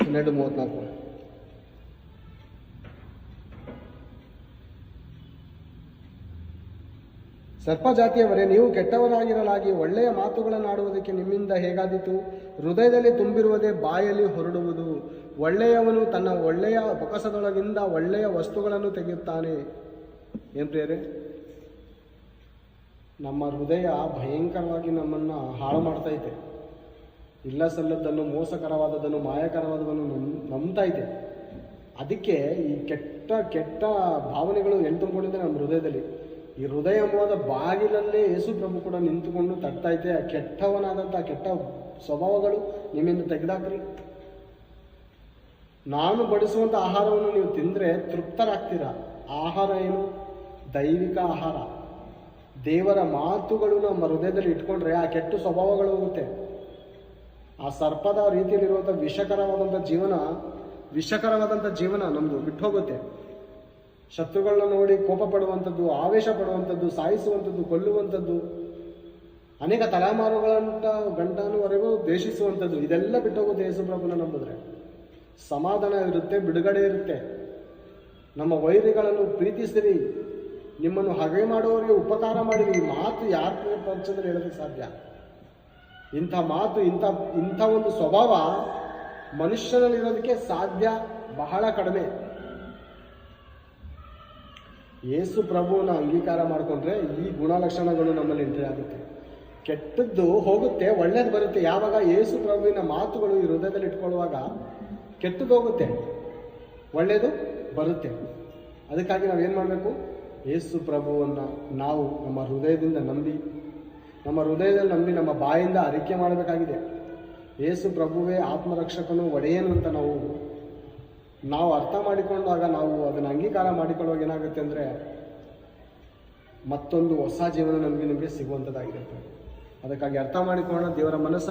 12:34. ಸರ್ಪಜಾತಿಯವರೇ, ನೀವು ಕೆಟ್ಟವರಾಗಿರಲಾಗಿ ಒಳ್ಳೆಯ ಮಾತುಗಳನ್ನಾಡುವುದಕ್ಕೆ ನಿಮ್ಮಿಂದ ಹೇಗಾದೀತು? ಹೃದಯದಲ್ಲಿ ತುಂಬಿರುವುದೇ ಬಾಯಲ್ಲಿ ಹೊರಡುವುದು. ಒಳ್ಳೆಯವನು ತನ್ನ ಒಳ್ಳೆಯ ಬೊಕ್ಕಸದೊಳಗಿಂದ ಒಳ್ಳೆಯ ವಸ್ತುಗಳನ್ನು ತೆಗೆಯುತ್ತಾನೆ. ಏನ್ ಪ್ರಿಯರೇ, ನಮ್ಮ ಹೃದಯ ಭಯಂಕರವಾಗಿ ನಮ್ಮನ್ನು ಹಾಳು ಮಾಡ್ತಾ ಇದೆ. ಇಲ್ಲ ಸಲ್ಲದನ್ನು, ಮೋಸಕರವಾದದನ್ನು, ಮಾಯಕರವಾದದನ್ನು ನಂಬ್ತಾ ಇದೆ. ಅದಕ್ಕೆ ಈ ಕೆಟ್ಟ ಕೆಟ್ಟ ಭಾವನೆಗಳು ಎಲ್ಲಿ ತುಂಬಿಕೊಂಡಿದೆ ನಮ್ಮ ಹೃದಯದಲ್ಲಿ. ಈ ಹೃದಯ ಎಂಬುದಾದ ಬಾಗಿಲಲ್ಲೇ ಯೇಸು ಪ್ರಭು ಕೂಡ ನಿಂತುಕೊಂಡು ತಟ್ತಾ ಇದೆ. ಕೆಟ್ಟವನಾದಂಥ ಕೆಟ್ಟ ಸ್ವಭಾವಗಳು ನಿಮ್ಮಿಂದ ತೆಗೆದಾಕ್ರಿ. ನಾನು ಬಡಿಸುವಂಥ ಆಹಾರವನ್ನು ನೀವು ತಿಂದರೆ ತೃಪ್ತರಾಗ್ತೀರಾ. ಆಹಾರ ಏನು? ದೈವಿಕ ಆಹಾರ. ದೇವರ ಮಾತುಗಳು ನಮ್ಮ ಹೃದಯದಲ್ಲಿ ಇಟ್ಕೊಂಡ್ರೆ ಆ ಕೆಟ್ಟ ಸ್ವಭಾವಗಳು ಹೋಗುತ್ತೆ. ಆ ಸರ್ಪದ ರೀತಿಯಲ್ಲಿರುವಂಥ ವಿಷಕರವಾದಂಥ ಜೀವನ ನಮ್ಮದು ಬಿಟ್ಟು ಹೋಗುತ್ತೆ. ಶತ್ರುಗಳನ್ನ ನೋಡಿ ಕೋಪ ಪಡುವಂಥದ್ದು, ಆವೇಶ ಪಡುವಂಥದ್ದು, ಸಾಯಿಸುವಂಥದ್ದು, ಕೊಲ್ಲುವಂಥದ್ದು, ಅನೇಕ ಗಂಟನವರೆಗೂ ದ್ವೇಷಿಸುವಂಥದ್ದು, ಇದೆಲ್ಲ ಬಿಟ್ಟೋಗುತ್ತೆ. ಯೇಸು ಪ್ರಭುನ ನಂಬಿದ್ರೆ ಸಮಾಧಾನ ಇರುತ್ತೆ, ಬಿಡುಗಡೆ ಇರುತ್ತೆ. ನಮ್ಮ ವೈರಿಗಳನ್ನು ಪ್ರೀತಿಸಿರಿ, ನಿಮ್ಮನ್ನು ಹಗೆ ಮಾಡುವವರಿಗೆ ಉಪಕಾರ ಮಾಡಿರಿ. ಈ ಮಾತು ಯಾರ ಪಕ್ಷದಲ್ಲಿ ಹೇಳೋದಕ್ಕೆ ಸಾಧ್ಯ? ಇಂಥ ಮಾತು, ಇಂಥ ಒಂದು ಸ್ವಭಾವ ಮನುಷ್ಯನಲ್ಲಿರೋದಕ್ಕೆ ಸಾಧ್ಯ ಬಹಳ ಕಡಿಮೆ. ಯೇಸು ಪ್ರಭುವನ್ನ ಅಂಗೀಕಾರ ಮಾಡಿಕೊಂಡ್ರೆ ಈ ಗುಣಲಕ್ಷಣಗಳು ನಮ್ಮಲ್ಲಿ ಎಂಟ್ರಿ ಆಗುತ್ತೆ. ಕೆಟ್ಟದ್ದು ಹೋಗುತ್ತೆ, ಒಳ್ಳೇದು ಬರುತ್ತೆ. ಯಾವಾಗ ಯೇಸು ಪ್ರಭುವಿನ ಮಾತುಗಳು ಈ ಹೃದಯದಲ್ಲಿ ಇಟ್ಕೊಳ್ಳುವಾಗ ಕೆಟ್ಟದ್ದು ಹೋಗುತ್ತೆ, ಒಳ್ಳೆಯದು ಬರುತ್ತೆ. ಅದಕ್ಕಾಗಿ ನಾವೇನು ಮಾಡಬೇಕು? ಯೇಸು ಪ್ರಭುವನ್ನು ನಾವು ನಮ್ಮ ಹೃದಯದಲ್ಲಿ ನಂಬಿ ನಮ್ಮ ಬಾಯಿಂದ ಅರಿಕೆ ಮಾಡಬೇಕಾಗಿದೆ. ಯೇಸು ಪ್ರಭುವೇ ಆತ್ಮರಕ್ಷಕನು, ಒಡೆಯನು ಅಂತ ನಾವು ಅರ್ಥ ಮಾಡಿಕೊಂಡಾಗ, ನಾವು ಅದನ್ನು ಅಂಗೀಕಾರ ಮಾಡಿಕೊಳ್ಳುವಾಗ ಏನಾಗುತ್ತೆ ಅಂದರೆ ಮತ್ತೊಂದು ಹೊಸ ಜೀವನ ನಿಮಗೆ ಸಿಗುವಂಥದ್ದಾಗಿರುತ್ತೆ. ಅದಕ್ಕಾಗಿ ಅರ್ಥ ಮಾಡಿಕೊಳ್ಳೋಣ. ದೇವರ ಮನಸ್ಸು